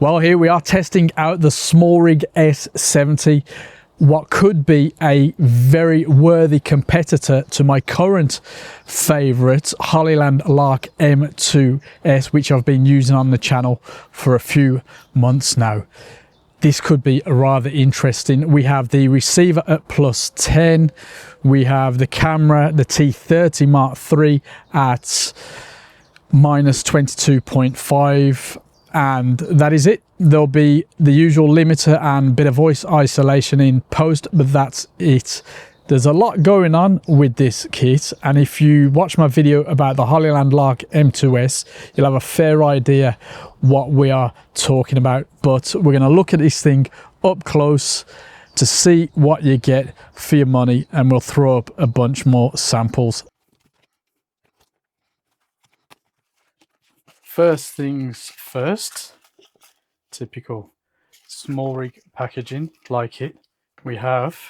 Well, here we are testing out the Smallrig S70, what could be a very worthy competitor to my current favourite Hollyland Lark M2S, which I've been using on the channel for a few months now. This could be rather interesting. We have the receiver at +10, we have the camera, the T30 Mark III at -22.5, and that is it. There'll be the usual limiter and bit of voice isolation in post, but that's it. There's a lot going on with this kit, and if you watch my video about the Hollyland Lark M2S, you'll have a fair idea what we are talking about. But we're going to look at this thing up close to see what you get for your money, and we'll throw up a bunch more samples. First things first, typical Smallrig packaging, like it. We have,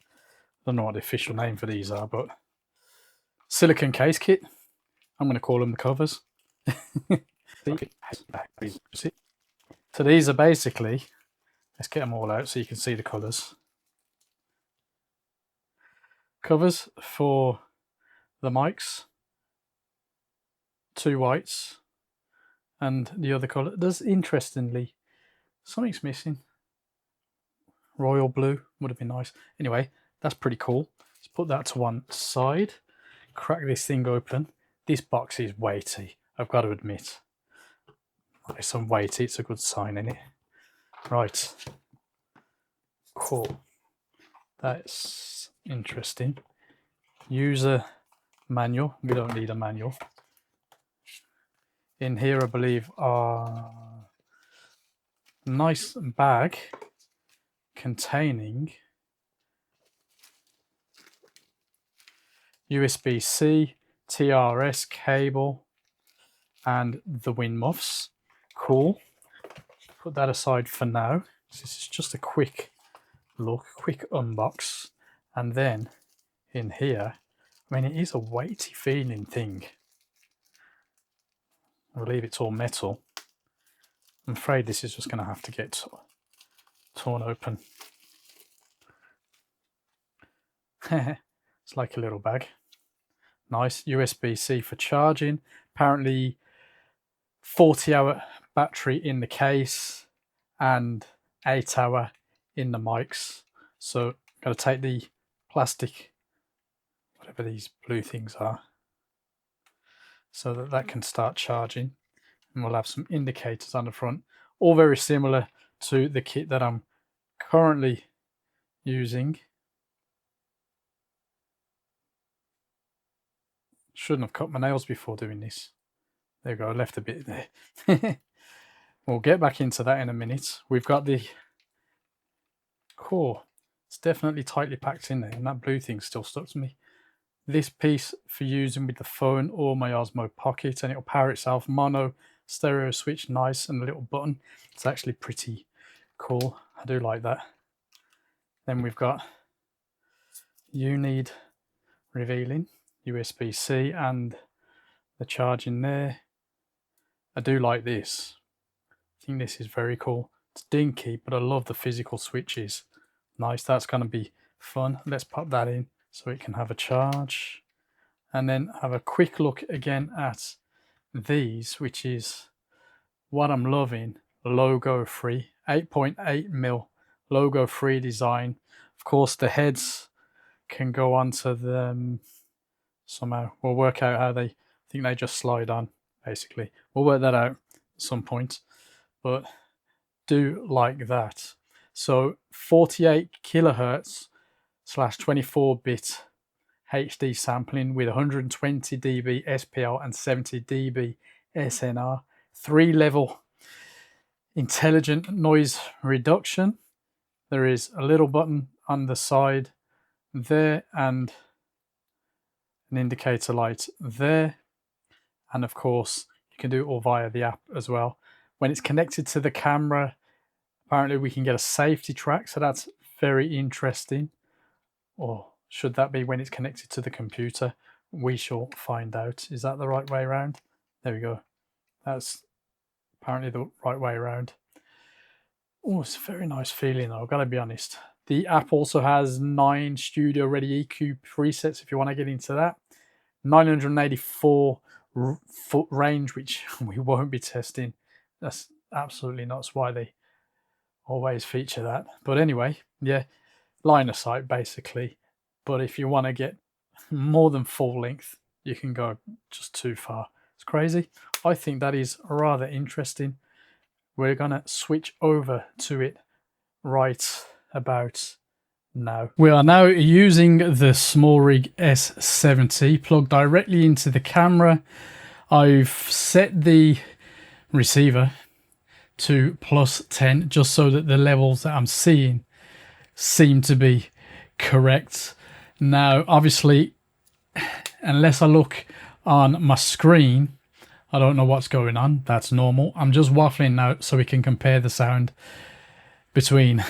I don't know what the official name for these are, but silicone case kit. I'm going to call them the covers. So these are basically, let's get them all out so you can see the colours. Covers for the mics, 2 whites, and the other colour. There's, interestingly, something's missing. Royal blue would have been nice. Anyway, that's pretty cool. Let's put that to one side. Crack this thing open. This box is weighty, I've got to admit. It's some weighty, it's a good sign, isn't it? Right. Cool. That's interesting. User manual. We don't need a manual. In here, I believe, are a nice bag containing USB-C, TRS cable, and the wind muffs. Cool. Put that aside for now. This is just a quick look, quick unbox. And then in here, I mean, it is a weighty feeling thing. I believe it's all metal. I'm afraid this is just going to have to get torn open. It's like a little bag. Nice. USB-C for charging. Apparently 40-hour battery in the case and 8-hour in the mics. So got to take the plastic, whatever these blue things are, so that that can start charging. And we'll have some indicators on the front, all very similar to the kit that I'm currently using. Shouldn't have cut my nails before doing this. There we go, I left a bit there. We'll get back into that in a minute. We've got the core. It's definitely tightly packed in there, and that blue thing's still stuck to me. This piece for using with the phone or my Osmo Pocket, and it'll power itself. Mono, stereo switch, nice, and a little button. It's actually pretty cool. I do like that. Then we've got you need revealing USB-C and the charging there. I do like this. I think this is very cool. It's dinky, but I love the physical switches. Nice, that's going to be fun. Let's pop that in so it can have a charge. And then have a quick look again at these, which is what I'm loving. Logo free, 8.8mm logo free design. Of course, the heads can go onto them somehow. We'll work out how they, I think they just slide on, basically. We'll work that out at some point, but do like that. So 48 kilohertz / 24-bit HD sampling with 120 dB SPL and 70 dB SNR. 3-level intelligent noise reduction. There is a little button on the side there and an indicator light there. And of course, you can do it all via the app as well. When it's connected to the camera, apparently we can get a safety track, so that's very interesting. Or should that be when it's connected to the computer? We shall find out. Is that the right way around? There we go. That's apparently the right way around. Oh, it's a very nice feeling though, I've got to be honest. The app also has 9 studio ready EQ presets if you want to get into that. 984 foot range, which we won't be testing. That's absolutely nuts why they always feature that. But anyway, yeah, line of sight basically. But if you want to get more than full length, you can go just too far. It's crazy. I think that is rather interesting. We're gonna switch over to it right about now. We are now using the Smallrig S70 plugged directly into the camera. I've set the receiver to +10 just so that the levels that I'm seeing seem to be correct. Now obviously, unless I look on my screen, I don't know what's going on. That's normal. I'm just waffling now so we can compare the sound between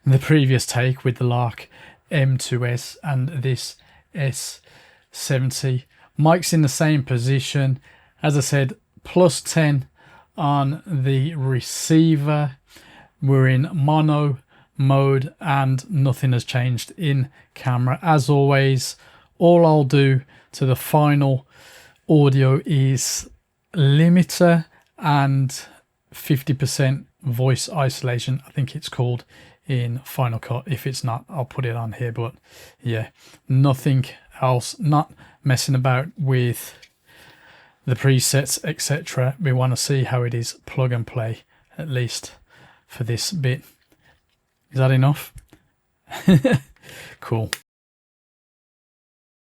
the previous take with the Lark M2S and this S70. Mic's in the same position. As I said, +10 on the receiver. We're in mono mode and nothing has changed in camera. As always, all I'll do to the final audio is limiter and 50% voice isolation, I think it's called in Final Cut. If it's not, I'll put it on here. But yeah, nothing else, not messing about with the presets, etc. We want to see how it is plug and play, at least for this bit. Is that enough? Cool.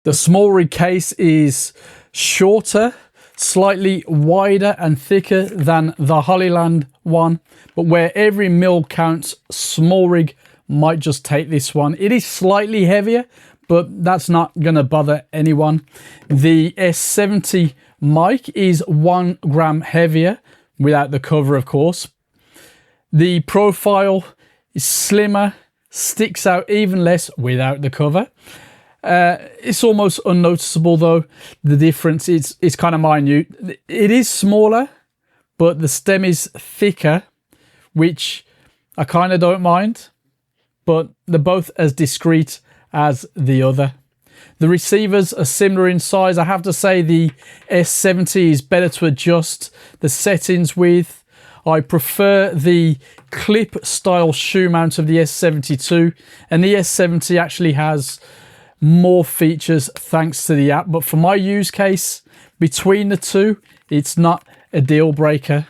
The Smallrig case is shorter, slightly wider and thicker than the Hollyland one, but where every mil counts, Smallrig might just take this one. It is slightly heavier, but that's not going to bother anyone. The S70 mic is 1 gram heavier without the cover, of course. The profile is slimmer, sticks out even less without the cover. It's almost unnoticeable though. The difference is kind of minute. It is smaller, but the stem is thicker, which I kind of don't mind, but they're both as discreet as the other. The receivers are similar in size. I have to say the S70 is better to adjust the settings with. I prefer the clip style shoe mount of the S72, and the S70 actually has more features thanks to the app, but for my use case between the two, it's not a deal breaker.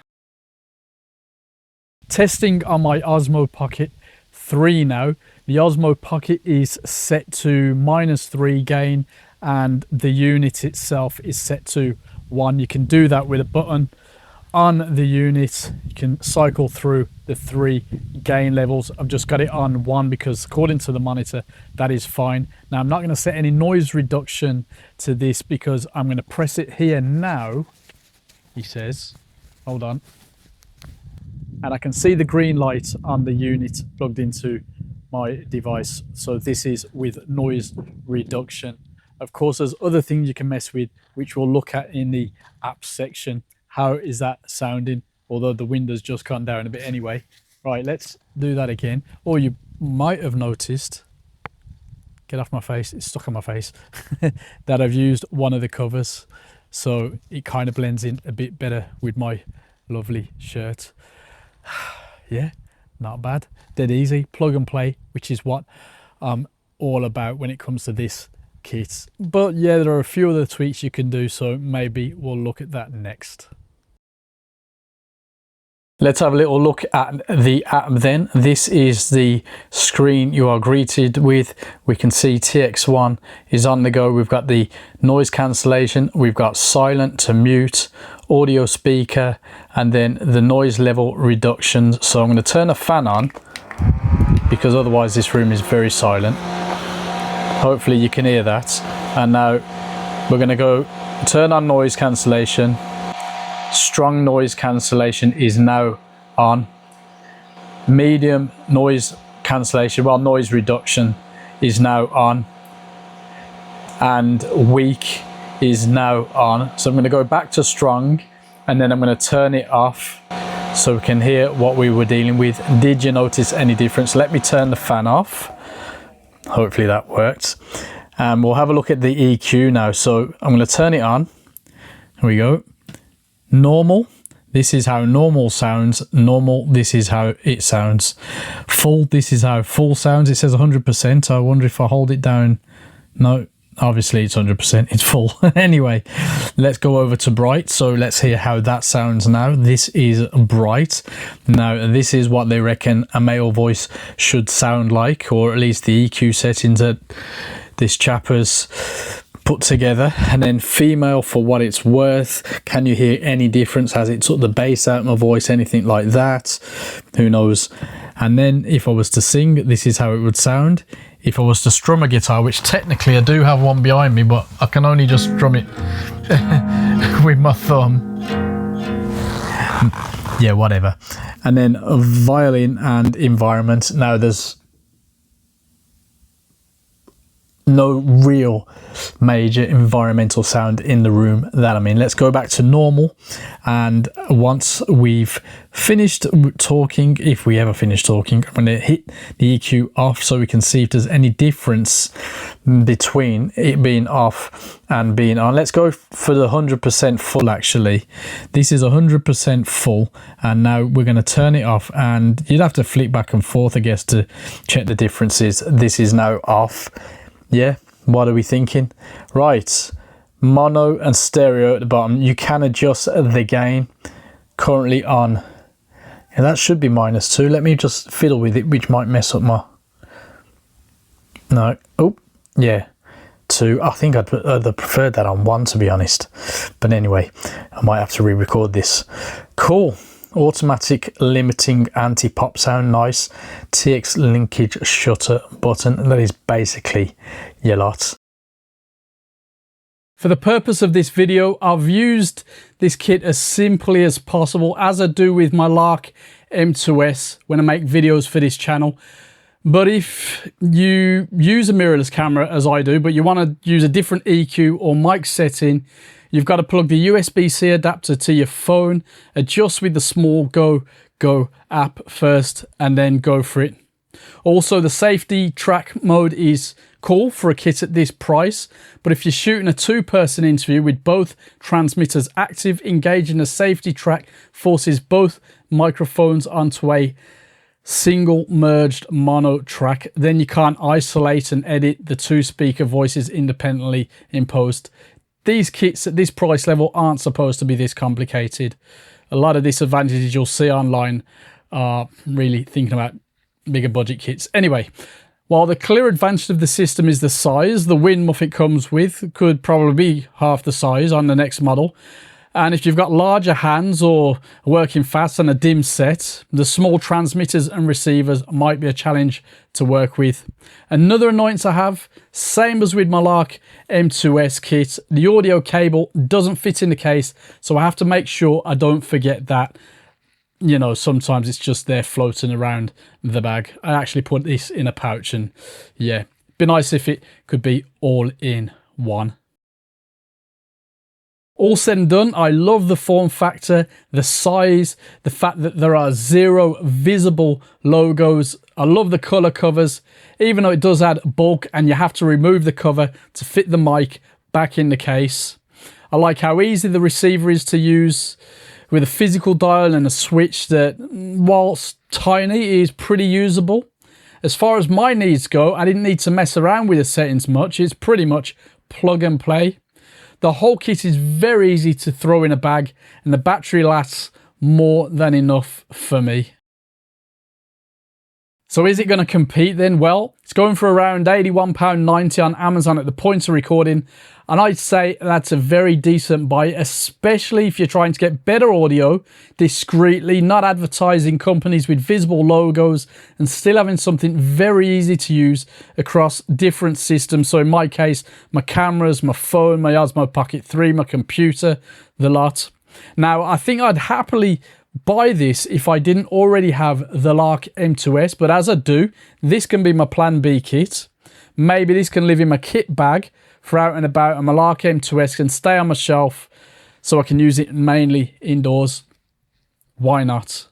Testing on my Osmo Pocket 3 now. The Osmo Pocket is set to -3 gain and the unit itself is set to 1. You can do that with a button on the unit. You can cycle through the 3 gain levels. I've just got it on 1 because according to the monitor that is fine. Now I'm not going to set any noise reduction to this because I'm going to press it here now, he says. Hold on. And I can see the green light on the unit plugged into my device. So this is with noise reduction. Of course, there's other things you can mess with, which we'll look at in the app section. How is that sounding? Although the window's just gone down a bit anyway. Right, let's do that again. Or you might have noticed, get off my face, it's stuck on my face, that I've used one of the covers. So it kind of blends in a bit better with my lovely shirt. Yeah, not bad. Dead easy, plug and play, which is what I'm all about when it comes to this kit. But yeah, there are a few other tweaks you can do, so maybe we'll look at that next. Let's have a little look at the app then. This is the screen you are greeted with. We can see TX1 is on the go. We've got the noise cancellation, we've got silent to mute, audio speaker, and then the noise level reduction. So I'm going to turn a fan on because otherwise this room is very silent. Hopefully you can hear that. And now we're going to go turn on noise cancellation. Strong noise cancellation is now on. Medium noise cancellation, well, noise reduction is now on. And weak is now on. So I'm going to go back to strong and then I'm going to turn it off. so we can hear what we were dealing with. Did you notice any difference? Let me turn the fan off. Hopefully that worked. And we'll have a look at the EQ now. So I'm going to turn it on. Here we go. Normal. This is how normal sounds. Normal, this is how it sounds. Full, this is how full sounds. It says 100%. I wonder if I hold it down. No, obviously it's 100%. It's full. Anyway, let's go over to bright. So let's hear how that sounds now. This is bright. Now, this is what they reckon a male voice should sound like, or at least the EQ settings that this chap has put together. And then female, for what it's worth. Can you hear any difference? Has it took the bass out of my voice? Anything like that? Who knows? And then if I was to sing, this is how it would sound. If I was to strum a guitar, which technically I do have one behind me, but I can only just strum it with my thumb. Yeah, whatever. And then a violin and environment. Now there's no real major environmental sound in the room that I'm in. Let's go back to normal, and once we've finished talking, if we ever finish talking, I'm going to hit the EQ off so we can see if there's any difference between it being off and being on. Let's go for the 100% full. Actually, this is 100% full, and now we're going to turn it off, and you'd have to flick back and forth, I guess, to check the differences. This is now off. Yeah, what are we thinking? Right, mono and stereo at the bottom. You can adjust the gain. Currently on, yeah, that should be -2. Let me just fiddle with it, which might mess up my, no, oh yeah, 2. I think I'd have preferred that on 1, to be honest, but anyway, I might have to re-record this. Cool. Automatic limiting anti-pop sound, nice. TX linkage shutter button. That is basically your lot. For the purpose of this video, I've used this kit as simply as possible, as I do with my Lark M2S when I make videos for this channel. But if you use a mirrorless camera, as I do, but you want to use a different EQ or mic setting, you've got to plug the USB-C adapter to your phone, adjust with the small GoGo app first, and then go for it. Also, the safety track mode is cool for a kit at this price, but if you're shooting a 2-person interview with both transmitters active, engaging the safety track forces both microphones onto a single merged mono track. Then you can't isolate and edit the 2 speaker voices independently in post. These kits at this price level aren't supposed to be this complicated. A lot of disadvantages you'll see online are really thinking about bigger budget kits. Anyway, while the clear advantage of the system is the size, the wind muff it comes with could probably be half the size on the next model. And if you've got larger hands or working fast on a dim set, the small transmitters and receivers might be a challenge to work with. Another annoyance I have, same as with my Lark M2S kit, the audio cable doesn't fit in the case, so I have to make sure I don't forget that. You know, sometimes it's just there floating around the bag. I actually put this in a pouch, and yeah, it'd be nice if it could be all in one. All said and done, I love the form factor, the size, the fact that there are 0 visible logos. I love the color covers, even though it does add bulk and you have to remove the cover to fit the mic back in the case. I like how easy the receiver is to use, with a physical dial and a switch that, whilst tiny, is pretty usable. As far as my needs go, I didn't need to mess around with the settings much. It's pretty much plug and play. The whole kit is very easy to throw in a bag, and the battery lasts more than enough for me. So is it going to compete then? Well, it's going for around £81.90 on Amazon at the point of recording, and I'd say that's a very decent buy, especially if you're trying to get better audio discreetly, not advertising companies with visible logos, and still having something very easy to use across different systems. So in my case, my cameras, my phone, my Osmo Pocket 3, my computer, the lot. Now, I think I'd happily buy this if I didn't already have the Lark M2S, but as I do, this can be my plan B kit. Maybe this can live in my kit bag for out and about, and my Lark M2S can stay on my shelf so I can use it mainly indoors. Why not?